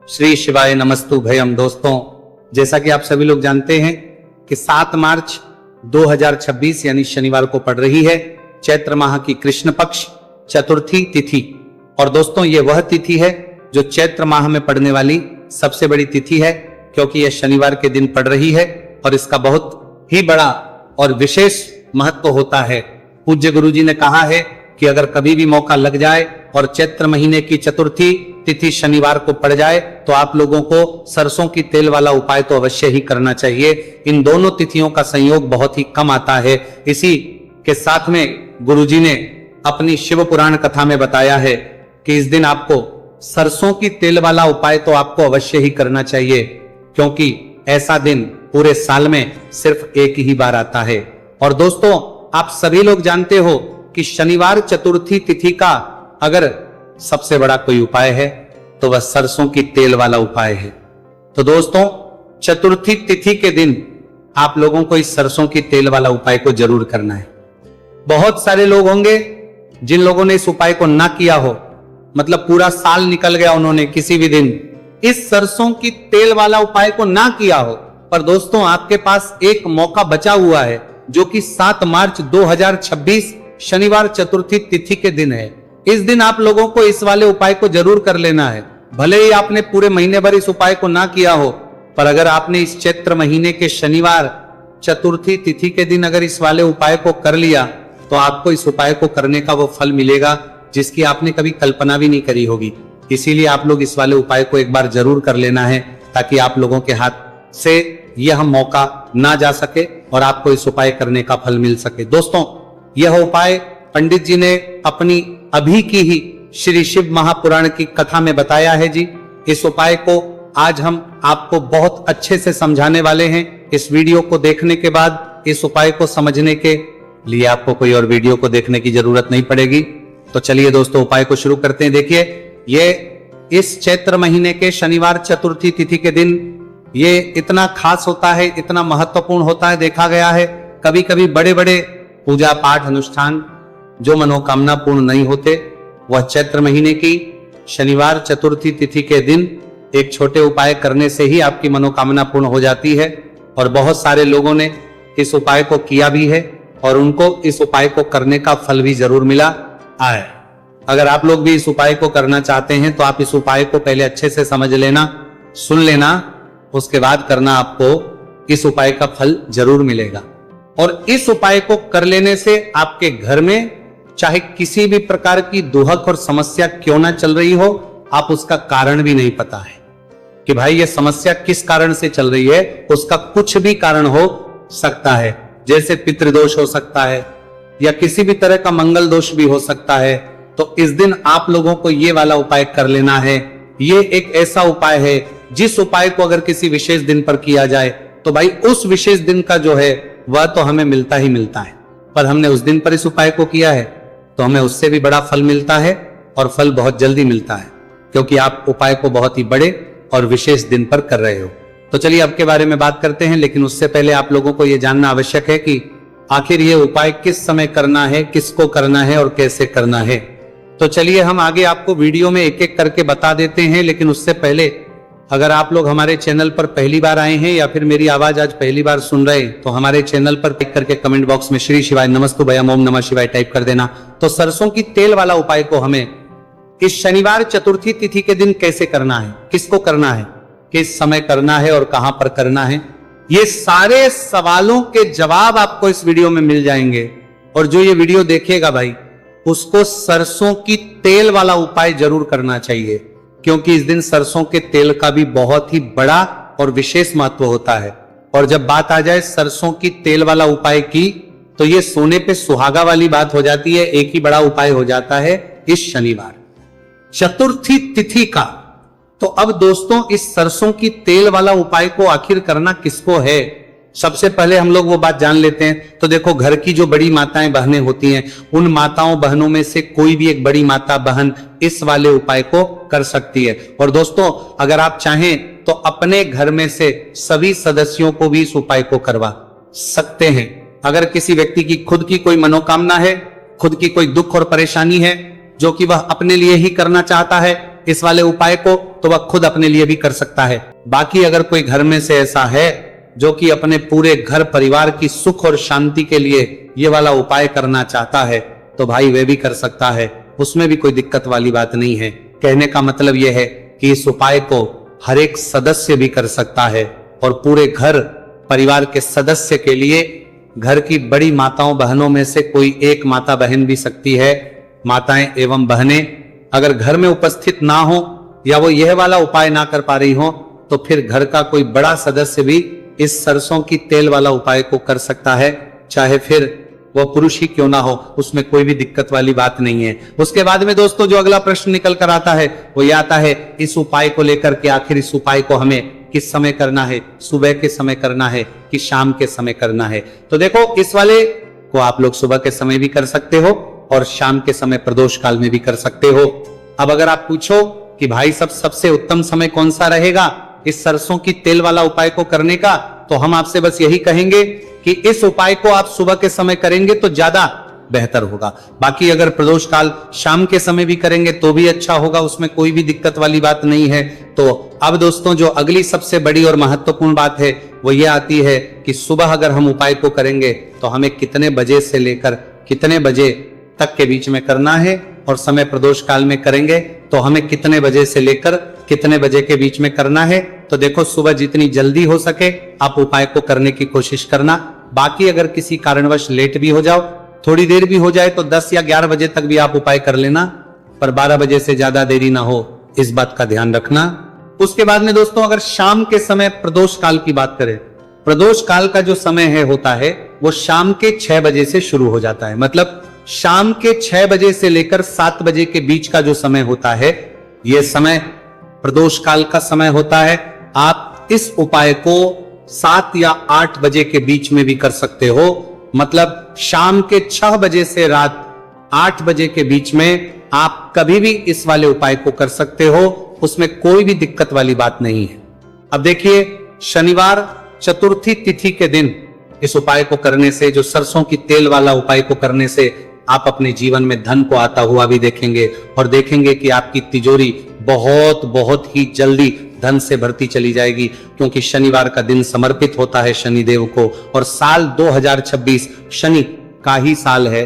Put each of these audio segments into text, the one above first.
श्री शिवाय नमस्तु भयम। दोस्तों, जैसा कि आप सभी लोग जानते हैं कि 7 मार्च 2026 यानी शनिवार को पड़ रही है चैत्र माह की कृष्ण पक्ष चतुर्थी तिथि। और दोस्तों, ये वह तिथि है जो चैत्र माह में पड़ने वाली सबसे बड़ी तिथि है, क्योंकि यह शनिवार के दिन पड़ रही है और इसका बहुत ही बड़ा और विशेष महत्व होता है। पूज्य गुरुजी ने कहा है कि अगर कभी भी मौका लग जाए और चैत्र महीने की चतुर्थी तिथि शनिवार को पड़ जाए तो आप लोगों को सरसों की तेल वाला उपाय तो अवश्य ही करना चाहिए। इन दोनों तिथियों का संयोग बहुत ही कम आता है। इसी के साथ में गुरुजी ने अपनी शिव पुराण कथा में बताया है कि इस दिन आपको सरसों की तेल वाला उपाय तो आपको अवश्य ही करना चाहिए, क्योंकि ऐसा दिन पूरे साल में सिर्फ एक ही बार आता है। और दोस्तों, आप सभी लोग जानते हो कि शनिवार चतुर्थी तिथि का अगर सबसे बड़ा कोई उपाय है तो वह सरसों की तेल वाला उपाय है। तो दोस्तों, चतुर्थी तिथि के दिन आप लोगों को इस सरसों की तेल वाला उपाय को जरूर करना है। बहुत सारे लोग होंगे जिन लोगों ने इस उपाय को ना किया हो, मतलब पूरा साल निकल गया, उन्होंने किसी भी दिन इस सरसों की तेल वाला उपाय को ना किया हो। पर दोस्तों, आपके पास एक मौका बचा हुआ है जो कि 7 मार्च 2026 शनिवार चतुर्थी तिथि के दिन है। इस दिन आप लोगों को इस वाले उपाय को जरूर कर लेना है। भले ही आपने पूरे महीने भर इस उपाय को ना किया हो, पर अगर आपने इस चैत्र महीने के शनिवार चतुर्थी तिथि के दिन अगर इस वाले उपाय को कर लिया तो आपको इस उपाय को करने का वो फल मिलेगा जिसकी आपने कभी कल्पना भी नहीं करी होगी। इसीलिए आप लोग इस वाले उपाय को एक बार जरूर कर लेना है, ताकि आप लोगों के हाथ से यह मौका ना जा सके और आपको इस उपाय करने का फल मिल सके। दोस्तों, यह उपाय पंडित जी ने अपनी अभी की ही श्री शिव महापुराण की कथा में बताया है जी। इस उपाय को आज हम आपको बहुत अच्छे से समझाने वाले हैं। इस वीडियो को देखने के बाद इस उपाय को समझने के लिए आपको कोई और वीडियो को देखने की जरूरत नहीं पड़ेगी। तो चलिए दोस्तों, उपाय को शुरू करते हैं। देखिए, ये इस चैत्र महीने के शनिवार चतुर्थी तिथि के दिन ये इतना खास होता है, इतना महत्वपूर्ण होता है। देखा गया है कभी कभी बड़े बड़े पूजा पाठ अनुष्ठान जो मनोकामना पूर्ण नहीं होते, वह चैत्र महीने की शनिवार चतुर्थी तिथि के दिन एक छोटे उपाय करने से ही आपकी मनोकामना पूर्ण हो जाती है। और बहुत सारे लोगों ने इस उपाय को किया भी है और उनको इस उपाय को करने का फल भी जरूर मिला है। अगर आप लोग भी इस उपाय को करना चाहते हैं तो आप इस उपाय को पहले अच्छे से समझ लेना, सुन लेना, उसके बाद करना, आपको इस उपाय का फल जरूर मिलेगा। और इस उपाय को कर लेने से आपके घर में चाहे किसी भी प्रकार की दुहक और समस्या क्यों ना चल रही हो, आप उसका कारण भी नहीं पता है कि भाई ये समस्या किस कारण से चल रही है, उसका कुछ भी कारण हो सकता है। जैसे पितृदोष हो सकता है या किसी भी तरह का मंगल दोष भी हो सकता है। तो इस दिन आप लोगों को ये वाला उपाय कर लेना है। ये एक ऐसा उपाय है जिस उपाय को अगर किसी विशेष दिन पर किया जाए तो भाई उस विशेष दिन का जो है वह तो हमें मिलता ही मिलता है। पर हमने उस दिन पर इस उपाय को किया है तो हमें उससे भी बड़ा फल मिलता है, और फल बहुत जल्दी मिलता है, क्योंकि आप उपाय को बहुत ही बड़े और विशेष दिन पर कर रहे हो। तो चलिए अब के बारे में बात करते हैं, लेकिन उससे पहले आप लोगों को यह जानना आवश्यक है कि आखिर ये उपाय किस समय करना है, किसको करना है और कैसे करना है। तो चलिए हम आगे आपको वीडियो में एक एक करके बता देते हैं। लेकिन उससे पहले अगर आप लोग हमारे चैनल पर पहली बार आए हैं या फिर मेरी आवाज आज पहली बार सुन रहे हैं तो हमारे चैनल पर क्लिक करके कमेंट बॉक्स में श्री शिवाय नमस्तु भयम ओम नमः शिवाय टाइप कर देना। तो सरसों की तेल वाला उपाय को हमें इस शनिवार चतुर्थी तिथि के दिन कैसे करना है, किसको करना है, किस समय करना है और कहां पर करना है, ये सारे सवालों के जवाब आपको इस वीडियो में मिल जाएंगे। और जो ये वीडियो देखेगा भाई, उसको सरसों की तेल वाला उपाय जरूर करना चाहिए, क्योंकि इस दिन सरसों के तेल का भी बहुत ही बड़ा और विशेष महत्व होता है। और जब बात आ जाए सरसों की तेल वाला उपाय की, तो ये सोने पे सुहागा वाली बात हो जाती है। एक ही बड़ा उपाय हो जाता है इस शनिवार चतुर्थी तिथि का। तो अब दोस्तों, इस सरसों की तेल वाला उपाय को आखिर करना किसको है, सबसे पहले हम लोग वो बात जान लेते हैं। तो देखो, घर की जो बड़ी माताएं बहनें होती हैं, उन माताओं बहनों में से कोई भी एक बड़ी माता बहन इस वाले उपाय को कर सकती है। और दोस्तों, अगर आप चाहें तो अपने घर में से सभी सदस्यों को भी इस उपाय को करवा सकते हैं। अगर किसी व्यक्ति की खुद की कोई मनोकामना है, खुद की कोई दुख और परेशानी है जो कि वह अपने लिए ही करना चाहता है, इस वाले उपाय को, तो वह खुद अपने लिए भी कर सकता है। बाकी अगर कोई घर में से ऐसा है जो कि अपने पूरे घर परिवार की सुख और शांति के लिए ये वाला उपाय करना चाहता है, तो भाई वे भी कर सकता है, उसमें भी कोई दिक्कत वाली बात नहीं है। कहने का मतलब यह है कि इस उपाय को हर एक सदस्य भी कर सकता है और पूरे घर परिवार के सदस्य के लिए घर की बड़ी माताओं बहनों में से कोई एक माता बहन भी सकती है। माताएं एवं बहनें अगर घर में उपस्थित ना हो या वो यह वाला उपाय ना कर पा रही हो, तो फिर घर का कोई बड़ा सदस्य भी इस सरसों की तेल वाला उपाय को कर सकता है, चाहे फिर वह पुरुष ही क्यों ना हो, उसमें कोई भी दिक्कत वाली बात नहीं है। उसके बाद में दोस्तों जो अगला प्रश्न निकल कर आता है वो यह आता है इस उपाय को लेकर के, आखिर इस उपाय को हमें किस समय करना है, सुबह के समय करना है कि शाम के समय करना है। तो देखो इस वाले को आप लोग सुबह के समय भी कर सकते हो और शाम के समय प्रदोष काल में भी कर सकते हो। अब अगर आप पूछो कि भाई सबसे उत्तम समय कौन सा रहेगा इस सरसों की तेल वाला उपाय को करने का, तो हम आपसे बस यही कहेंगे कि इस उपाय को आप सुबह के समय करेंगे तो ज्यादा बेहतर होगा। बाकी अगर प्रदोष काल शाम के समय भी करेंगे तो भी अच्छा होगा, उसमें कोई भी दिक्कत वाली बात नहीं है। तो अब दोस्तों जो अगली सबसे बड़ी और महत्वपूर्ण बात है वो ये आती है कि सुबह अगर हम उपाय को करेंगे तो हमें कितने बजे से लेकर कितने बजे तक के बीच में करना है, और समय प्रदोष काल में करेंगे तो हमें कितने बजे से लेकर कितने बजे के बीच में करना है। तो देखो सुबह जितनी जल्दी हो सके आप उपाय को करने की कोशिश करना। बाकी अगर किसी कारणवश लेट भी हो जाओ, थोड़ी देर भी हो जाए, तो 10 या 11 बजे तक भी आप उपाय कर लेना, पर 12 बजे से ज्यादा देरी ना हो, इस बात का ध्यान रखना। उसके बाद में दोस्तों अगर शाम के समय प्रदोष काल की बात करें, प्रदोष काल का जो समय है होता है वो शाम के 6 बजे से शुरू हो जाता है। मतलब शाम के 6 बजे से लेकर 7 बजे के बीच का जो समय होता है यह समय प्रदोष काल का समय होता है। आप इस उपाय को 7 या 8 बजे के बीच में भी कर सकते हो। मतलब शाम के 6 बजे से रात 8 बजे के बीच में आप कभी भी इस वाले उपाय को कर सकते हो, उसमें कोई भी दिक्कत वाली बात नहीं है। अब देखिए शनिवार चतुर्थी तिथि के दिन इस उपाय को करने से, जो सरसों की तेल वाला उपाय को करने से आप अपने जीवन में धन को आता हुआ भी देखेंगे और देखेंगे कि आपकी तिजोरी बहुत बहुत ही जल्दी धन से भरती चली जाएगी, क्योंकि शनिवार का दिन समर्पित होता है शनिदेव को और साल 2026 शनि का ही साल है।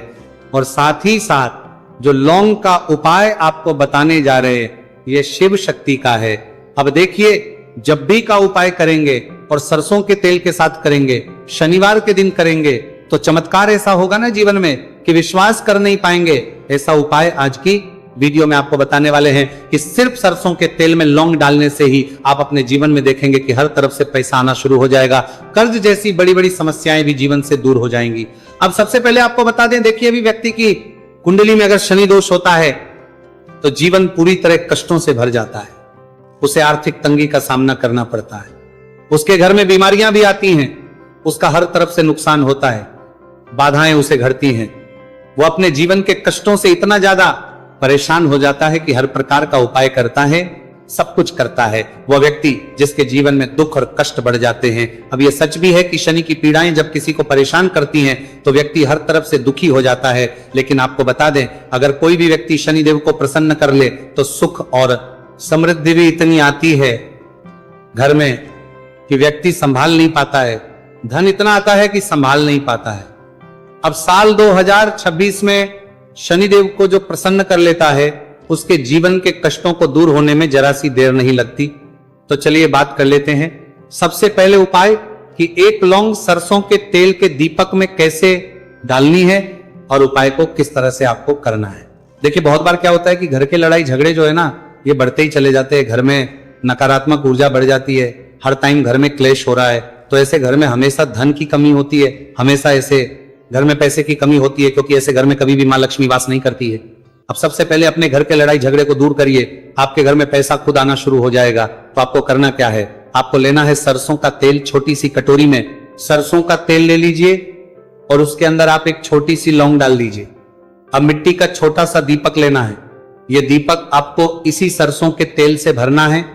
और साथ ही साथ जो लौंग का उपाय आपको बताने जा रहे हैं ये शिव शक्ति का है। अब देखिए जब भी का उपाय करेंगे और सरसों के तेल के साथ करेंगे, शनिवार के दिन करेंगे, तो चमत्कार ऐसा होगा ना जीवन में कि विश्वास कर नहीं पाएंगे। ऐसा उपाय आज की वीडियो में आपको बताने वाले हैं कि सिर्फ सरसों के तेल में लौंग डालने से ही आप अपने जीवन में देखेंगे कि हर तरफ से पैसा आना शुरू हो जाएगा, कर्ज जैसी बड़ी बड़ी समस्याएं भी जीवन से दूर हो जाएंगी। अब सबसे पहले आपको बता दें, देखिए अभी व्यक्ति की कुंडली में अगर शनि दोष होता है तो जीवन पूरी तरह कष्टों से भर जाता है, उसे आर्थिक तंगी का सामना करना पड़ता है, उसके घर में बीमारियां भी आती हैं, उसका हर तरफ से नुकसान होता है, बाधाएं उसे घड़ती हैं, वो अपने जीवन के कष्टों से इतना ज्यादा परेशान हो जाता है कि हर प्रकार का उपाय करता है, सब कुछ करता है। वह व्यक्ति जिसके जीवन में दुख और कष्ट बढ़ जाते हैं। अब यह सच भी है कि शनि की पीड़ाएं जब किसी को परेशान करती हैं तो व्यक्ति हर तरफ से दुखी हो जाता है, लेकिन आपको बता दें अगर कोई भी व्यक्ति शनिदेव को प्रसन्न कर ले तो सुख और समृद्धि भी इतनी आती है घर में कि व्यक्ति संभाल नहीं पाता है, धन इतना आता है कि संभाल नहीं पाता है। अब साल 2026 में शनिदेव को जो प्रसन्न कर लेता है उसके जीवन के कष्टों को दूर होने में जरा सी देर नहीं लगती। तो चलिए बात कर लेते हैं। सबसे पहले उपाय कि एक लौंग सरसों के तेल के दीपक में कैसे डालनी है और उपाय को किस तरह से आपको करना है। देखिए बहुत बार क्या होता है कि घर के लड़ाई झगड़े जो है ना ये बढ़ते ही चले जाते हैं, घर में नकारात्मक ऊर्जा बढ़ जाती है, हर टाइम घर में क्लेश हो रहा है, तो ऐसे घर में हमेशा धन की कमी होती है, हमेशा ऐसे घर में पैसे की कमी होती है, क्योंकि ऐसे घर में कभी भी मां लक्ष्मी वास नहीं करती है। अब सबसे पहले अपने घर के लड़ाई झगड़े को दूर करिए, आपके घर में पैसा खुद आना शुरू हो जाएगा। तो आपको करना क्या है, आपको लेना है सरसों का तेल, छोटी सी कटोरी में सरसों का तेल ले लीजिए और उसके अंदर आप एक छोटी सी लौंग डाल दीजिए। अब मिट्टी का छोटा सा दीपक लेना है, यह दीपक आपको इसी सरसों के तेल से भरना है।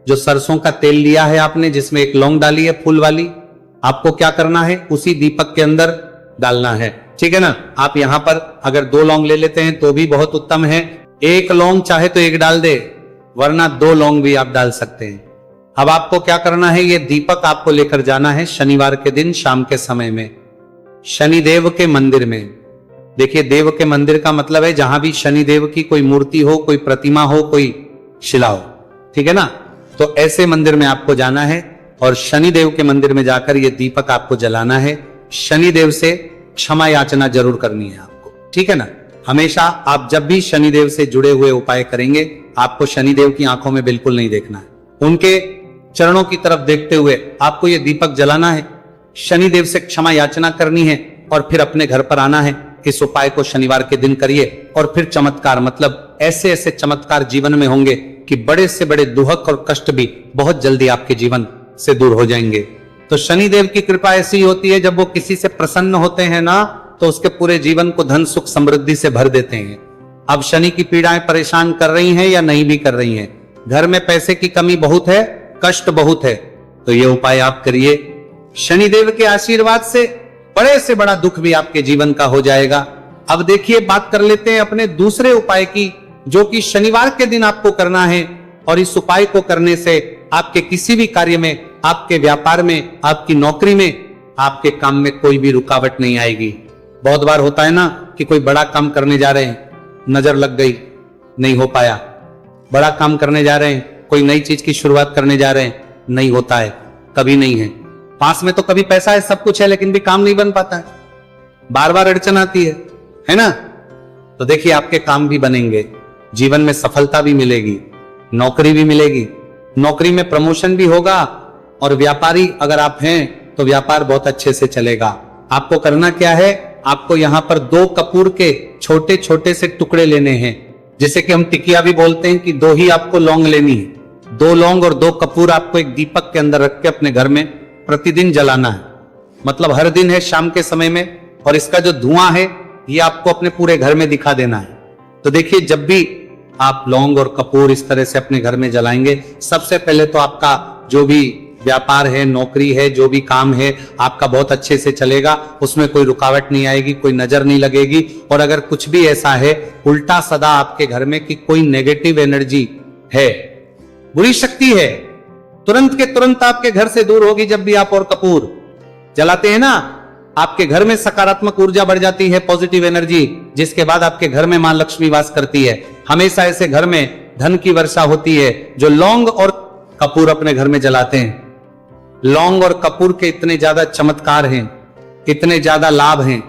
जो सरसों का तेल लिया है आपने जिसमें एक लौंग डाली है फूल वाली, आपको क्या करना है उसी दीपक के अंदर डालना है, ठीक है ना। आप यहां पर अगर 2 लौंग ले लेते हैं तो भी बहुत उत्तम है, 1 लौंग चाहे तो 1 डाल दे, वरना 2 लौंग भी आप डाल सकते हैं। अब आपको क्या करना है, ये दीपक आपको लेकर जाना है शनिवार के दिन शाम के समय में शनिदेव के मंदिर में। देखिए, देव के मंदिर का मतलब है जहां भी शनिदेव की कोई मूर्ति हो, कोई प्रतिमा हो, कोई शिला हो, ठीक है ना। तो ऐसे मंदिर में आपको जाना है और शनिदेव के मंदिर में जाकर ये दीपक आपको जलाना है। शनिदेव से क्षमा याचना जरूर करनी है आपको, ठीक है ना। हमेशा आप जब भी शनिदेव से जुड़े हुए उपाय करेंगे, आपको शनिदेव की आंखों में बिल्कुल नहीं देखना है। उनके चरणों की तरफ देखते हुए आपको ये दीपक जलाना है, शनिदेव से क्षमा याचना करनी है और फिर अपने घर पर आना है। इस उपाय को शनिवार के दिन करिए और फिर चमत्कार, मतलब ऐसे ऐसे चमत्कार जीवन में होंगे कि बड़े से बड़े दुहक और कष्ट भी बहुत जल्दी आपके जीवन से दूर हो जाएंगे। तो शनिदेव की कृपा ऐसी होती है, जब वो किसी से प्रसन्न होते हैं ना, तो उसके पूरे जीवन को धन सुख समृद्धि से भर देते हैं। अब शनि की पीड़ाएं परेशान कर रही हैं या नहीं भी कर रही हैं, घर में पैसे की कमी बहुत है, कष्ट बहुत है, तो ये उपाय आप करिए। शनिदेव के आशीर्वाद से बड़े से बड़ा दुख भी आपके जीवन का हो जाएगा। अब देखिए, बात कर लेते हैं अपने दूसरे उपाय की, जो कि शनिवार के दिन आपको करना है। और इस उपाय को करने से आपके किसी भी कार्य में, आपके व्यापार में, आपकी नौकरी में, आपके काम में कोई भी रुकावट नहीं आएगी। बहुत बार होता है ना कि कोई बड़ा काम करने जा रहे हैं, नजर लग गई, नहीं हो पाया। बड़ा काम करने जा रहे हैं, कोई नई चीज की शुरुआत करने जा रहे हैं, नहीं होता है, कभी नहीं है। पास में तो कभी पैसा है, सब कुछ है, लेकिन भी काम नहीं बन पाता है, बार बार अड़चन आती है ना। तो देखिए, आपके काम भी बनेंगे, जीवन में सफलता भी मिलेगी, नौकरी भी मिलेगी, नौकरी में प्रमोशन भी होगा, और व्यापारी अगर आप हैं तो व्यापार बहुत अच्छे से चलेगा। आपको करना क्या है, आपको यहां पर 2 कपूर के छोटे छोटे से टुकड़े लेने हैं, जिसे कि हम टिकिया भी बोलते हैं, कि 2 ही आपको लौंग लेनी है। 2 लौंग और 2 कपूर आपको एक दीपक के अंदर रख के अपने घर में प्रतिदिन जलाना है, मतलब हर दिन है शाम के समय में। और इसका जो धुआं है ये आपको अपने पूरे घर में दिखा देना है। तो देखिए, जब भी आप लौंग और कपूर इस तरह से अपने घर में जलाएंगे, सबसे पहले तो आपका जो भी व्यापार है, नौकरी है, जो भी काम है, आपका बहुत अच्छे से चलेगा, उसमें कोई रुकावट नहीं आएगी, कोई नजर नहीं लगेगी। और अगर कुछ भी ऐसा है उल्टा सदा आपके घर में कि कोई नेगेटिव एनर्जी है, बुरी शक्ति है, तुरंत के तुरंत आपके घर से दूर होगी। जब भी आप और कपूर जलाते हैं ना, आपके घर में सकारात्मक ऊर्जा बढ़ जाती है, पॉजिटिव एनर्जी, जिसके बाद आपके घर में मां लक्ष्मी वास करती है। हमेशा ऐसे घर में धन की वर्षा होती है जो लौंग और कपूर अपने घर में जलाते हैं। लौंग और कपूर के इतने ज्यादा चमत्कार हैं, इतने ज्यादा लाभ हैं,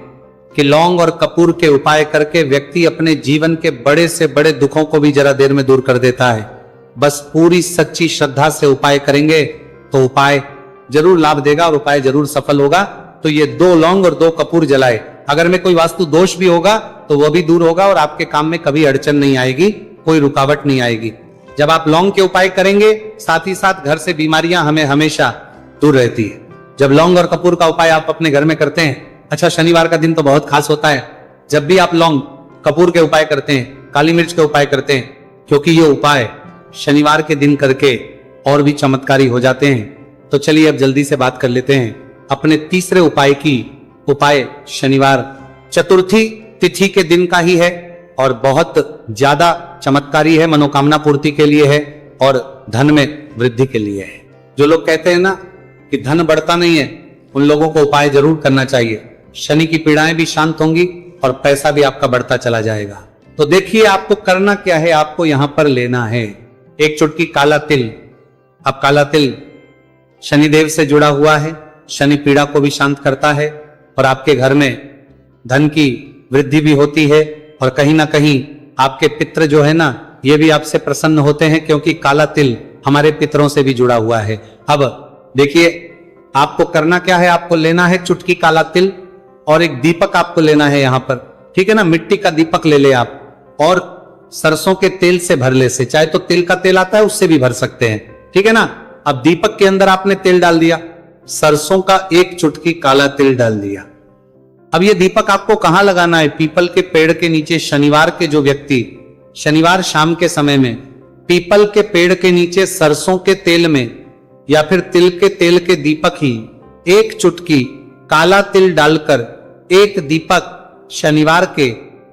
कि लौंग और कपूर के उपाय करके व्यक्ति अपने जीवन के बड़े से बड़े दुखों को भी जरा देर में दूर कर देता है। बस पूरी सच्ची श्रद्धा से उपाय करेंगे तो उपाय जरूर लाभ देगा और उपाय जरूर सफल होगा। तो ये 2 लौंग और 2 कपूर जलाए, अगर में कोई वास्तु दोष भी होगा तो वह भी दूर होगा और आपके काम में कभी अड़चन नहीं आएगी, कोई रुकावट नहीं आएगी। जब आप लौंग के उपाय करेंगे, साथ ही साथ घर से बीमारियां हमें हमेशा दूर रहती है। जब लौंग और कपूर का उपाय आप अपने घर में करते हैं, अच्छा शनिवार का दिन तो बहुत खास होता है, जब भी आप लौंग कपूर के उपाय करते हैं, काली मिर्च के उपाय करते हैं, क्योंकि ये उपाय शनिवार के दिन करके और भी चमत्कारी हो जाते हैं। तो चलिए अब जल्दी से बात कर लेते हैं अपने तीसरे उपाय की। उपाय शनिवार चतुर्थी तिथि के दिन का ही है और बहुत ज्यादा चमत्कारी है, मनोकामना पूर्ति के लिए है और धन में वृद्धि के लिए है। जो लोग कहते हैं ना कि धन बढ़ता नहीं है, उन लोगों को उपाय जरूर करना चाहिए। शनि की पीड़ाएं भी शांत होंगी और पैसा भी आपका बढ़ता चला जाएगा। तो देखिए, आपको करना क्या है, आपको यहां पर लेना है 1 चुटकी काला तिल। अब काला तिल शनिदेव से जुड़ा हुआ है, शनि पीड़ा को भी शांत करता है और आपके घर में धन की वृद्धि भी होती है। और कहीं ना कहीं आपके पितृ जो है ना, ये भी आपसे प्रसन्न होते हैं, क्योंकि काला तिल हमारे पितरों से भी जुड़ा हुआ है। अब देखिए, आपको करना क्या है, आपको लेना है चुटकी काला तिल और एक दीपक आपको लेना है यहां पर, ठीक है ना। मिट्टी का दीपक ले ले आप और सरसों के तेल से भर ले, से चाहे तो तिल का तेल आता है उससे भी भर सकते हैं, ठीक है ना। अब दीपक के अंदर आपने तेल डाल दिया, सरसों का 1 चुटकी काला तिल डाल दिया। अब ये दीपक आपको कहां लगाना है, पीपल के पेड़ के नीचे। शनिवार के जो व्यक्ति शनिवार शाम के समय में पीपल के पेड़ के नीचे सरसों के तेल में या फिर तिल के तेल के दीपक ही 1 चुटकी काला तिल डालकर 1 दीपक शनिवार के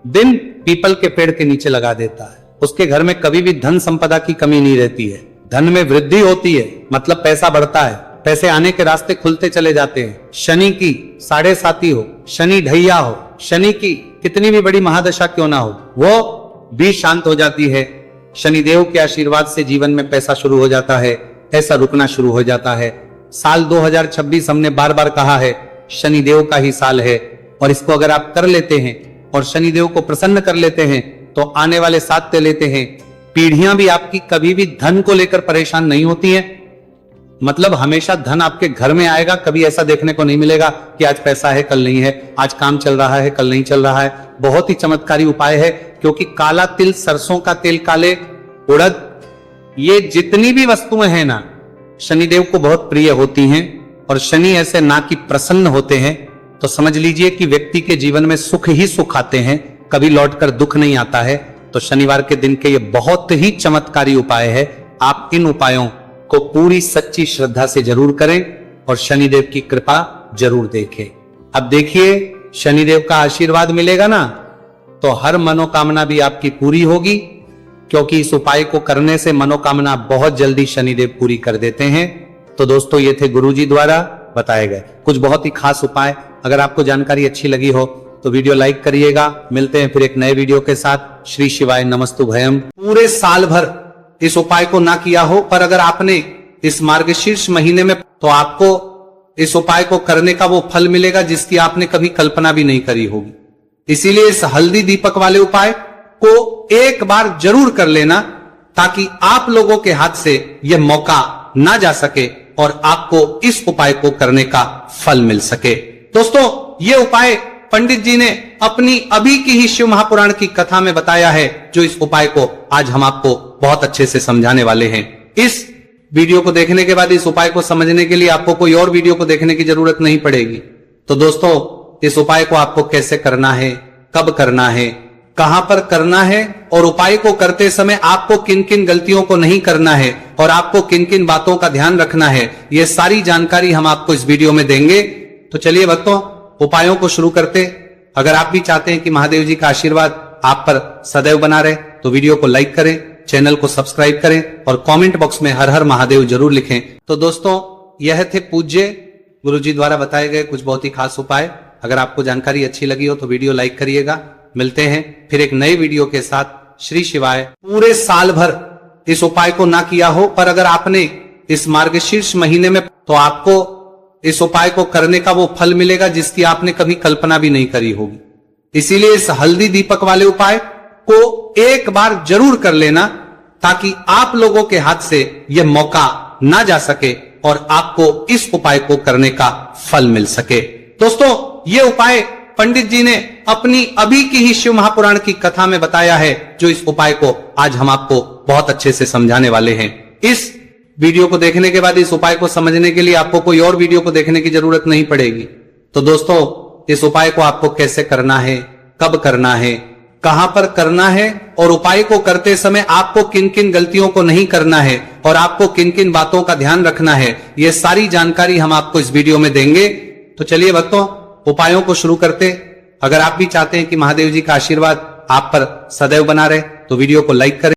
दिन पीपल के पेड़ के नीचे लगा देता है। उसके घर में कभी भी धन संपदा की कमी नहीं रहती है, धन में वृद्धि होती है, मतलब पैसा बढ़ता है, पैसे आने के रास्ते खुलते चले जाते हैं। शनि की 7.5 हो, शनि ढैया हो, शनि की कितनी भी बड़ी महादशा क्यों ना हो, वो भी शांत हो जाती है। शनिदेव के आशीर्वाद से जीवन में पैसा शुरू हो जाता है, ऐसा रुकना शुरू हो जाता है। साल 2026 हमने बार बार कहा है शनिदेव का ही साल है, और इसको अगर आप कर लेते हैं और शनिदेव को प्रसन्न कर लेते हैं तो आने वाले साथ लेते हैं, पीढ़ियां भी आपकी कभी भी धन को लेकर परेशान नहीं होती हैं। मतलब हमेशा धन आपके घर में आएगा, कभी ऐसा देखने को नहीं मिलेगा कि आज पैसा है कल नहीं है, आज काम चल रहा है कल नहीं चल रहा है। बहुत ही चमत्कारी उपाय है, क्योंकि काला तिल, सरसों का तेल, काले उड़द, ये जितनी भी वस्तुएं हैं ना, शनिदेव को बहुत प्रिय होती हैं। और शनि ऐसे ना कि प्रसन्न होते हैं तो समझ लीजिए कि व्यक्ति के जीवन में सुख ही सुख आते हैं, कभी लौटकर दुख नहीं आता है। तो शनिवार के दिन के ये बहुत ही चमत्कारी उपाय है। आप इन उपायों को पूरी सच्ची श्रद्धा से जरूर करें और शनिदेव की कृपा जरूर देखें। अब देखिए, शनिदेव का आशीर्वाद मिलेगा ना तो हर मनोकामना भी आपकी पूरी होगी, क्योंकि इस उपाय को करने से मनोकामना बहुत जल्दी शनिदेव पूरी कर देते हैं। तो दोस्तों, ये थे गुरुजी द्वारा बताए गए कुछ बहुत ही खास उपाय। अगर आपको जानकारी अच्छी लगी हो तो वीडियो लाइक करिएगा। मिलते हैं फिर एक नए वीडियो के साथ। श्री शिवाय नमस्तु भयम। पूरे साल भर इस उपाय को ना किया हो, पर अगर आपने इस मार्गशीर्ष महीने में, तो आपको इस उपाय को करने का वो फल मिलेगा जिसकी आपने कभी कल्पना भी नहीं करी होगी। इसीलिए इस हल्दी दीपक वाले उपाय को एक बार जरूर कर लेना, ताकि आप लोगों के हाथ से यह मौका ना जा सके और आपको इस उपाय को करने का फल मिल सके। दोस्तों, ये उपाय पंडित जी ने अपनी अभी की ही शिव महापुराण की कथा में बताया है, जो इस उपाय को आज हम आपको बहुत अच्छे से समझाने वाले हैं। इस वीडियो को देखने के बाद इस उपाय को समझने के लिए आपको कोई और वीडियो को देखने की जरूरत नहीं पड़ेगी। तो दोस्तों, इस उपाय को आपको कैसे करना है, कब करना है, कहां पर करना है, और उपाय को करते समय आपको किन किन गलतियों को नहीं करना है और आपको किन किन बातों का ध्यान रखना है, ये सारी जानकारी हम आपको इस वीडियो में देंगे। तो चलिए भक्तों, उपायों को शुरू करते। अगर आप भी चाहते हैं कि महादेव जी का आशीर्वाद आप पर सदैव बना रहे तो वीडियो को लाइक करें, चैनल को सब्सक्राइब करें और कमेंट बॉक्स में हर हर महादेव जरूर लिखें। तो दोस्तों, यह थे पूज्य गुरुजी द्वारा बताए गए कुछ बहुत ही खास उपाय। अगर आपको जानकारी अच्छी लगी हो तो वीडियो लाइक करिएगा। मिलते हैं फिर एक नए वीडियो के साथ। श्री शिवाय। पूरे साल भर इस उपाय को ना किया हो, पर अगर आपने इस मार्गशीर्ष महीने में, तो आपको इस उपाय को करने का वो फल मिलेगा जिसकी आपने कभी कल्पना भी नहीं करी होगी। इसीलिए इस हल्दी दीपक वाले उपाय को एक बार जरूर कर लेना, ताकि आप लोगों के हाथ से यह मौका ना जा सके और आपको इस उपाय को करने का फल मिल सके। दोस्तों, ये उपाय पंडित जी ने अपनी अभी की ही शिव महापुराण की कथा में बताया है, जो इस उपाय को आज हम आपको बहुत अच्छे से समझाने वाले हैं। इस वीडियो को देखने के बाद इस उपाय को समझने के लिए आपको कोई और वीडियो को देखने की जरूरत नहीं पड़ेगी। तो दोस्तों, इस उपाय को आपको कैसे करना है, कब करना है, कहां पर करना है, और उपाय को करते समय आपको किन किन गलतियों को नहीं करना है और आपको किन किन बातों का ध्यान रखना है, ये सारी जानकारी हम आपको इस वीडियो में देंगे। तो चलिए भक्तों, उपायों को शुरू करते। अगर आप भी चाहते हैं कि महादेव जी का आशीर्वाद आप पर सदैव बना रहे तो वीडियो को लाइक करें।